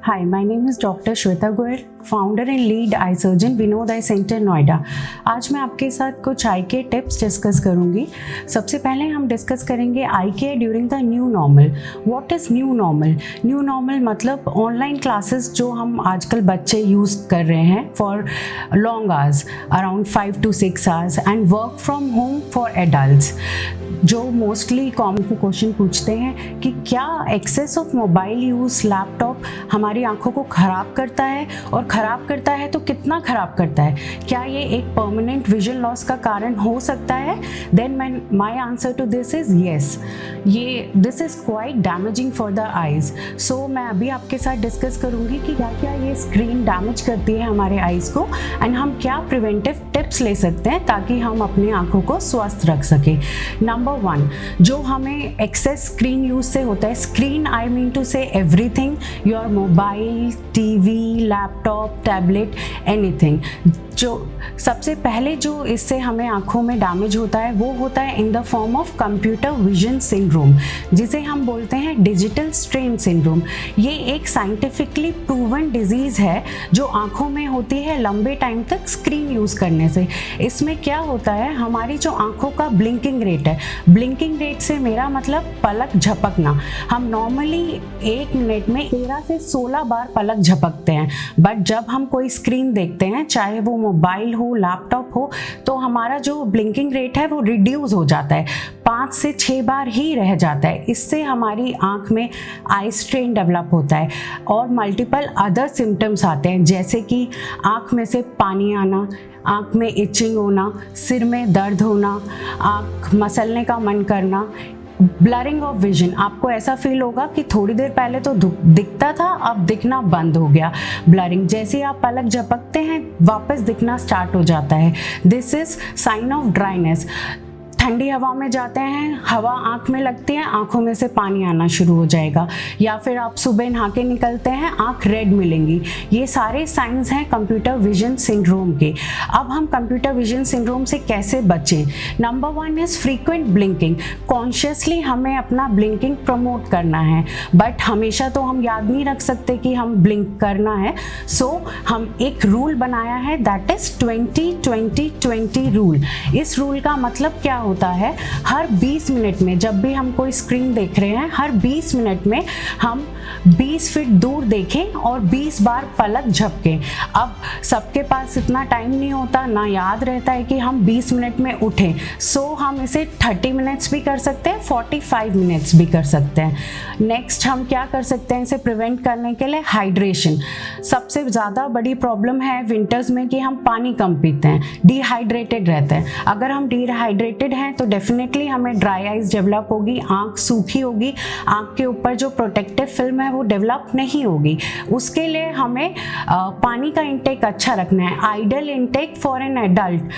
Hi, my name is Dr. Shweta Goyal, founder and lead eye surgeon Vinod I centre Noida. आज मैं आपके साथ कुछ आई केयर टिप्स डिस्कस करूंगी। सबसे पहले हम डिस्कस करेंगे eye care during the new normal. What is new normal? New normal मतलब ऑनलाइन क्लासेस जो हम आजकल बच्चे यूज़ कर रहे हैं for long hours, around 5 to 6 hours, and work from home for adults. जो मोस्टली कॉमन क्वेश्चन पूछते हैं कि क्या excess of mobile use, laptop हमारी आंखों को ख़राब करता है, और ख़राब करता है तो कितना ख़राब करता है? क्या ये एक परमानेंट विजन लॉस का कारण हो सकता है? Then my answer to this is yes. This is quite damaging for the eyes. So मैं अभी आपके साथ डिस्कस करूँगी कि क्या क्या ये स्क्रीन डैमेज करती है हमारे आइज़ को, एंड हम क्या प्रिवेंटिव टिप्स ले सकते हैं ताकि हम अपनी आंखों को स्वस्थ रख सकें। नंबर 1, जो हमें एक्सेस स्क्रीन यूज से होता है, स्क्रीन आई मीन टू से everything, your mobile, TV, laptop, tablet, anything. जो सबसे पहले जो इससे हमें आंखों में डैमेज होता है वो होता है in the form of computer vision syndrome, जिसे हम बोलते हैं डिजिटल स्ट्रेन सिंड्रोम। ये एक साइंटिफिकली प्रूवन डिजीज़ है जो आंखों में होती है लंबे टाइम तक स्क्रीन यूज़ करने से। इसमें क्या होता है, हमारी जो आंखों का ब्लिंकिंग रेट है, ब्लिंकिंग रेट से मेरा मतलब पलक झपकना। हम नॉर्मली 1 मिनट में 13 से 16 बार पलक झपकते हैं, बट जब हम कोई स्क्रीन देखते हैं, चाहे वो मोबाइल हो, लैपटॉप हो, तो हमारा जो ब्लिंकिंग रेट है वो रिड्यूस हो जाता है, 5 से 6 बार ही रह जाता है। इससे हमारी आंख में आई स्ट्रेन डेवलप होता है और मल्टीपल अदर सिम्टम्स आते हैं, जैसे कि आंख में से पानी आना, आंख में इचिंग होना, सिर में दर्द होना, आंख मसलने का मन करना, ब्लरिंग ऑफ विजन। आपको ऐसा फील होगा कि थोड़ी देर पहले तो दिखता था, अब दिखना बंद हो गया। ब्लरिंग, जैसे आप पलक झपकते हैं वापस दिखना स्टार्ट हो जाता है। This is sine of dryness. ठंडी हवा में जाते हैं, हवा आंख में लगती है, आंखों में से पानी आना शुरू हो जाएगा। या फिर आप सुबह नहा के निकलते हैं, आंख रेड मिलेंगी। ये सारे साइंस हैं कंप्यूटर विजन सिंड्रोम के। अब हम कंप्यूटर विजन सिंड्रोम से कैसे बचें? Number 1 is frequent blinking. Consciously हमें अपना ब्लिंकिंग प्रमोट करना है, बट हमेशा तो हम याद नहीं रख सकते कि हम ब्लिंक करना है। सो हम एक रूल बनाया है, दैट इज़ 20-20-20 रूल। इस रूल का मतलब क्या होता है, हर 20 मिनट में, जब भी हम कोई स्क्रीन देख रहे हैं, हर 20 मिनट में हम 20 फीट दूर देखें और 20 बार पलक झपकें। अब सबके पास इतना टाइम नहीं होता, ना याद रहता है कि हम 20 मिनट में उठें। सो हम इसे 30 मिनट्स भी कर सकते हैं, 45 मिनट्स भी कर सकते हैं। नेक्स्ट हम क्या कर सकते हैं इसे प्रिवेंट करने के लिए? हाइड्रेशन। सबसे ज़्यादा बड़ी प्रॉब्लम है विंटर्स में कि हम पानी कम पीते हैं, डिहाइड्रेटेड रहते हैं। अगर हम डिहाइड्रेटेड हैं तो डेफिनेटली हमें ड्राई आइज डेवलप होगी, आंख सूखी होगी, आंख के ऊपर जो प्रोटेक्टिव फिल्म है वो डेवलप नहीं होगी। उसके लिए हमें पानी का इंटेक अच्छा रखना है। Ideal intake for an adult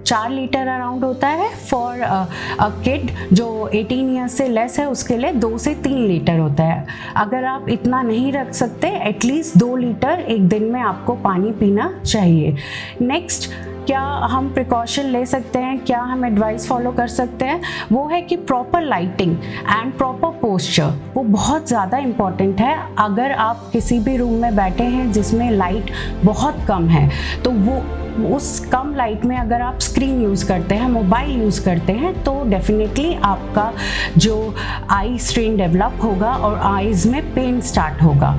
4 litre around होता है, फॉर अ किड जो 18 ईयर्स से लेस है उसके लिए 2 से 3 लीटर होता है। अगर आप इतना नहीं रख सकते, एटलीस्ट 2 लीटर एक दिन में आपको पानी पीना चाहिए। नेक्स्ट, क्या हम प्रिकॉशन ले सकते हैं, क्या हम एडवाइस फॉलो कर सकते हैं? वो है कि proper lighting and proper posture, वो बहुत ज़्यादा इम्पॉर्टेंट है। अगर आप किसी भी रूम में बैठे हैं जिसमें लाइट बहुत कम है, तो वो उस कम लाइट में अगर आप स्क्रीन यूज़ करते हैं, मोबाइल यूज़ करते हैं, तो डेफिनेटली आपका जो आई स्ट्रेन डेवलप होगा और आइज़ में पेन स्टार्ट होगा।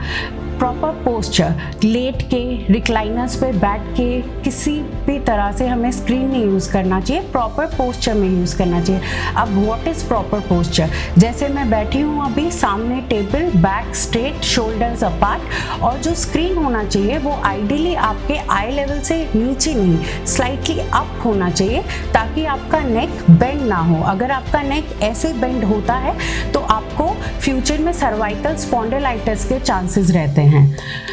प्रॉपर पोस्चर, लेट के, रिक्लाइनर्स पे बैठ के किसी भी तरह से हमें स्क्रीन नहीं यूज़ करना चाहिए, प्रॉपर पोस्चर में यूज़ करना चाहिए। अब व्हाट इज़ प्रॉपर पोस्चर? जैसे मैं बैठी हूँ अभी, सामने table, back straight, shoulders apart, और जो स्क्रीन होना चाहिए वो आइडियली आपके आई लेवल से नीचे नहीं, स्लाइटली अप होना चाहिए, ताकि आपका नेक बेंड ना हो। अगर आपका नेक ऐसे बेंड होता है तो आपको फ्यूचर में सर्वाइकल स्पॉन्डिलाइटिस के चांसेस रहते हैं।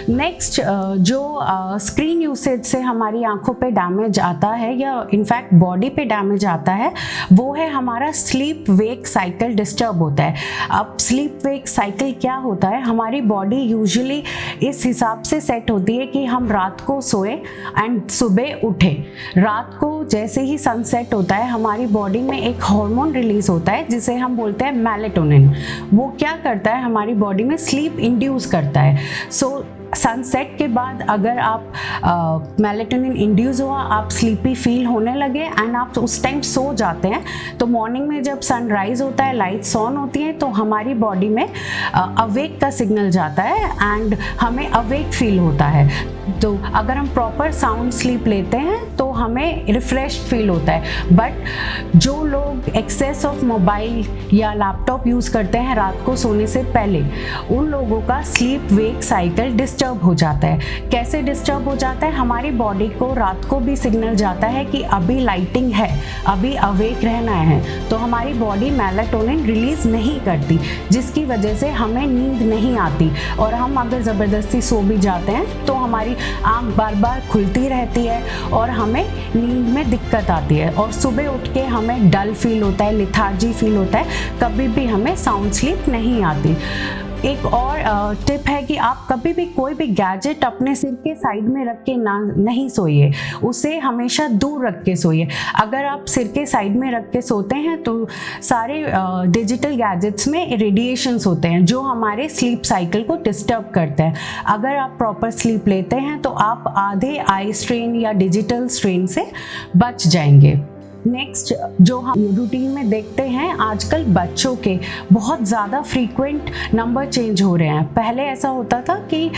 नेक्स्ट, जो स्क्रीन यूसेज से हमारी आंखों पे डैमेज आता है, या इनफैक्ट बॉडी पे डैमेज आता है, वो है हमारा स्लीप वेक साइकिल डिस्टर्ब होता है। अब स्लीप वेक साइकिल क्या होता है? हमारी बॉडी यूजुअली इस हिसाब से सेट होती है कि हम रात को सोए एंड सुबह उठें। रात को जैसे ही सनसेट होता है, हमारी बॉडी में एक हार्मोन रिलीज होता है जिसे हम बोलते हैं मेलेटोनिन। वो क्या करता है, हमारी बॉडी में स्लीप इंड्यूस करता है। सो सनसेट के बाद अगर आप मेलेटोनिन इंड्यूस हुआ, आप स्लीपी फील होने लगे एंड आप उस टाइम सो जाते हैं, तो मॉर्निंग में जब सनराइज होता है, लाइट्स ऑन होती हैं, तो हमारी बॉडी में अवेक का सिग्नल जाता है एंड हमें अवेक फील होता है। तो अगर हम प्रॉपर साउंड स्लीप लेते हैं तो हमें रिफ्रेश फील होता है। बट जो लोग एक्सेस ऑफ मोबाइल या लैपटॉप यूज़ करते हैं रात को सोने से पहले, उन लोगों का स्लीप वेक साइकिल डिस्टर्ब हो जाता है। कैसे डिस्टर्ब हो जाता है? हमारी बॉडी को रात को भी सिग्नल जाता है कि अभी लाइटिंग है, अभी अवेक रहना है, तो हमारी बॉडी मेलाटोनिन रिलीज नहीं करती, जिसकी वजह से हमें नींद नहीं आती। और हम अगर ज़बरदस्ती सो भी जाते हैं तो हमारी आँख बार बार खुलती रहती है और हमें नींद में दिक्कत आती है, और सुबह उठ के हमें डल फील होता है, लिथार्जी फील होता है, कभी भी हमें साउंड स्लीप नहीं आती। एक और टिप है कि आप कभी भी कोई भी गैजेट अपने सिर के साइड में रख के नहीं सोइए, उसे हमेशा दूर रख के सोइए। अगर आप सिर के साइड में रख के सोते हैं तो सारे डिजिटल गैजेट्स में रेडिएशंस होते हैं जो हमारे स्लीप साइकिल को डिस्टर्ब करते हैं। अगर आप प्रॉपर स्लीप लेते हैं तो आप आधे आई स्ट्रेन या डिजिटल स्ट्रेन से बच जाएंगे। नेक्स्ट जो हम रूटीन में देखते हैं, आजकल बच्चों के बहुत ज़्यादा फ्रीक्वेंट नंबर चेंज हो रहे हैं। पहले ऐसा होता था कि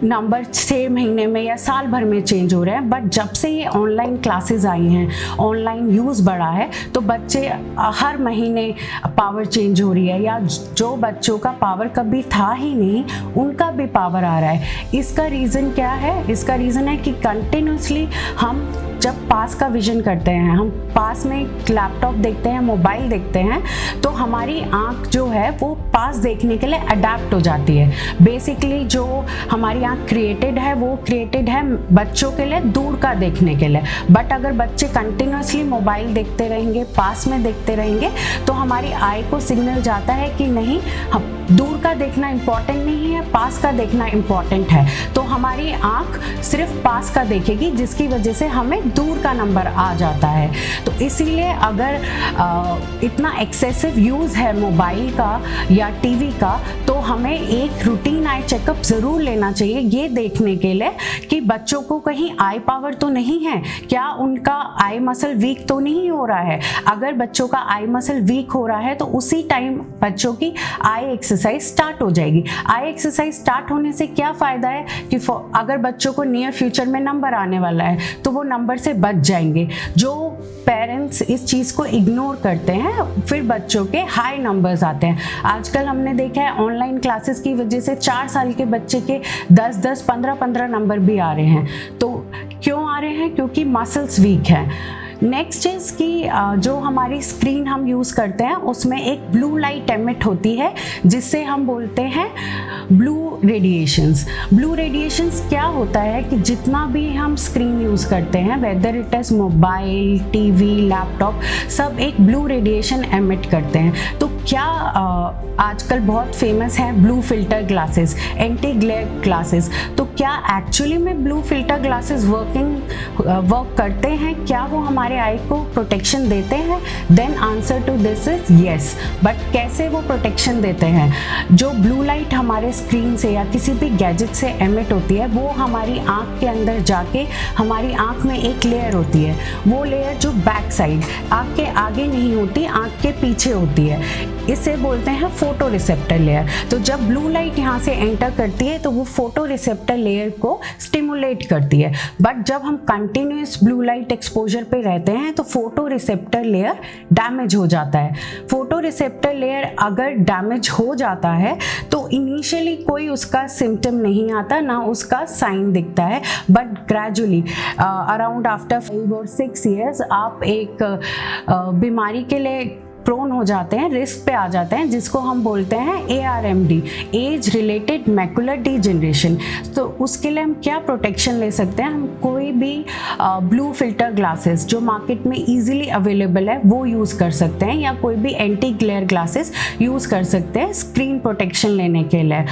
नंबर 6 महीने में या साल भर में चेंज हो रहे हैं, बट जब से ये ऑनलाइन क्लासेस आई हैं, ऑनलाइन यूज़ बढ़ा है, तो बच्चे हर महीने पावर चेंज हो रही है, या जो बच्चों का पावर कभी था ही नहीं उनका भी पावर आ रहा है। इसका रीज़न क्या है? इसका रीज़न है कि कंटिन्यूसली हम जब पास का विजन करते हैं, हम पास में लैपटॉप देखते हैं, मोबाइल देखते हैं, तो हमारी आँख जो है वो पास देखने के लिए अडेप्ट हो जाती है। बेसिकली जो हमारी आँख क्रिएटेड है वो क्रिएटेड है बच्चों के लिए दूर का देखने के लिए। बट अगर बच्चे कंटिन्यूसली मोबाइल देखते रहेंगे, पास में देखते रहेंगे, तो हमारी आई को सिग्नल जाता है कि नहीं, दूर का देखना इम्पॉर्टेंट नहीं है, पास का देखना इम्पॉर्टेंट है। तो हमारी आँख सिर्फ पास का देखेगी, जिसकी वजह से हमें दूर का नंबर आ जाता है। तो इसीलिए अगर इतना एक्सेसिव यूज़ है मोबाइल का या टीवी का, तो हमें एक रूटीन आई चेकअप ज़रूर लेना चाहिए, ये देखने के लिए कि बच्चों को कहीं आई पावर तो नहीं है, क्या उनका आई मसल वीक तो नहीं हो रहा है। अगर बच्चों का आई मसल वीक हो रहा है तो उसी टाइम बच्चों की आई एक्सरसाइज स्टार्ट हो जाएगी। आई एक्सरसाइज स्टार्ट होने से क्या फ़ायदा है कि अगर बच्चों को नियर फ्यूचर में नंबर आने वाला है तो वो नंबर से बच जाएंगे। जो पेरेंट्स इस चीज़ को इग्नोर करते हैं, फिर बच्चों के हाई नंबर्स आते हैं। आजकल हमने देखा है ऑनलाइन क्लासेस की वजह से 4 साल के बच्चे के 10-10, 15-15 नंबर भी आ रहे हैं। तो क्यों आ रहे हैं? क्योंकि मसल्स वीक हैं। नेक्स्ट चीज़ कि जो हमारी स्क्रीन हम यूज़ करते हैं उसमें एक ब्लू लाइट एमिट होती है, जिससे हम बोलते हैं ब्लू रेडिएशंस। ब्लू रेडिएशंस क्या होता है कि जितना भी हम स्क्रीन यूज़ करते हैं, whether it is mobile, TV, laptop, सब एक ब्लू रेडिएशन एमिट करते हैं। तो क्या आजकल बहुत फेमस है blue filter glasses, anti glare glasses. तो क्या एक्चुअली में ब्लू फिल्टर ग्लासेस वर्क करते हैं? क्या वो हमारे आई को प्रोटेक्शन देते हैं? Then answer to this is yes. But कैसे वो प्रोटेक्शन देते हैं? जो ब्लू लाइट हमारे स्क्रीन से या किसी भी गैजेट से एमिट होती है, वो हमारी आँख के अंदर जाके हमारी आँख में एक लेयर होती है, वो लेयर जो बैक साइड आँख के आगे नहीं होती, आँख के पीछे होती है, इसे बोलते हैं फोटो रिसेप्टर लेयर। तो जब ब्लू लाइट यहाँ से एंटर करती है तो वो फोटो रिसेप्टर लेयर को स्टिमुलेट करती है। बट जब हम कंटिन्यूस ब्लू लाइट एक्सपोजर पे रहते हैं तो फोटो रिसेप्टर लेयर डैमेज हो जाता है। फोटो रिसेप्टर लेयर अगर डैमेज हो जाता है तो इनिशियली कोई उसका सिम्टम नहीं आता, ना उसका साइन दिखता है, बट ग्रेजुअली अराउंड आफ्टर 5 और 6 ईयर्स आप एक बीमारी के लिए प्रोन हो जाते हैं, रिस्क पे आ जाते हैं, जिसको हम बोलते हैं ARMD, age related macular degeneration. तो उसके लिए हम क्या प्रोटेक्शन ले सकते हैं? हम कोई भी ब्लू फिल्टर ग्लासेस जो मार्केट में इजीली अवेलेबल है वो यूज़ कर सकते हैं, या कोई भी एंटी ग्लेयर ग्लासेस यूज़ कर सकते हैं स्क्रीन प्रोटेक्शन लेने के लिए।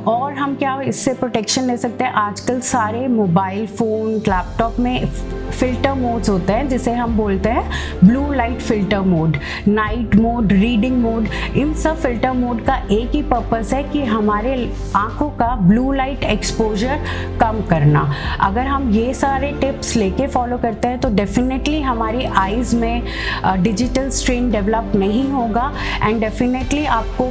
और हम क्या इससे प्रोटेक्शन ले सकते हैं? आजकल सारे मोबाइल फ़ोन, लैपटॉप में फ़िल्टर मोड्स होते हैं, जिसे हम बोलते हैं blue light filter mode, night light mode, reading mode, इन सब फिल्टर मोड का एक ही पर्पस है कि हमारे आंखों का ब्लू लाइट एक्सपोजर कम करना। अगर हम ये सारे टिप्स लेके फॉलो करते हैं तो डेफिनेटली हमारी आईज में डिजिटल स्ट्रेन डेवलप नहीं होगा। एंड डेफिनेटली आपको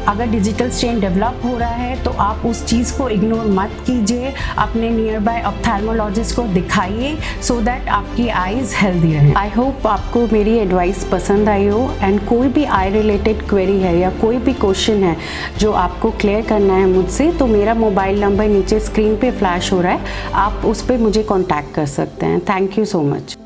अगर डिजिटल स्ट्रेन डेवलप हो रहा है तो आप उस चीज़ को इग्नोर मत कीजिए, अपने नियर बाय ऑप्थेल्मोलॉजिस्ट को दिखाइए सो दैट आपकी आईज हेल्दी रहें। आई होप आपको मेरी एडवाइस पसंद आई हो। एंड कोई भी आई रिलेटेड क्वेरी है या कोई भी क्वेश्चन है जो आपको क्लियर करना है मुझसे, तो मेरा मोबाइल नंबर नीचे स्क्रीन पे फ्लैश हो रहा है, आप उस पर मुझे कॉन्टैक्ट कर सकते हैं। Thank you so much.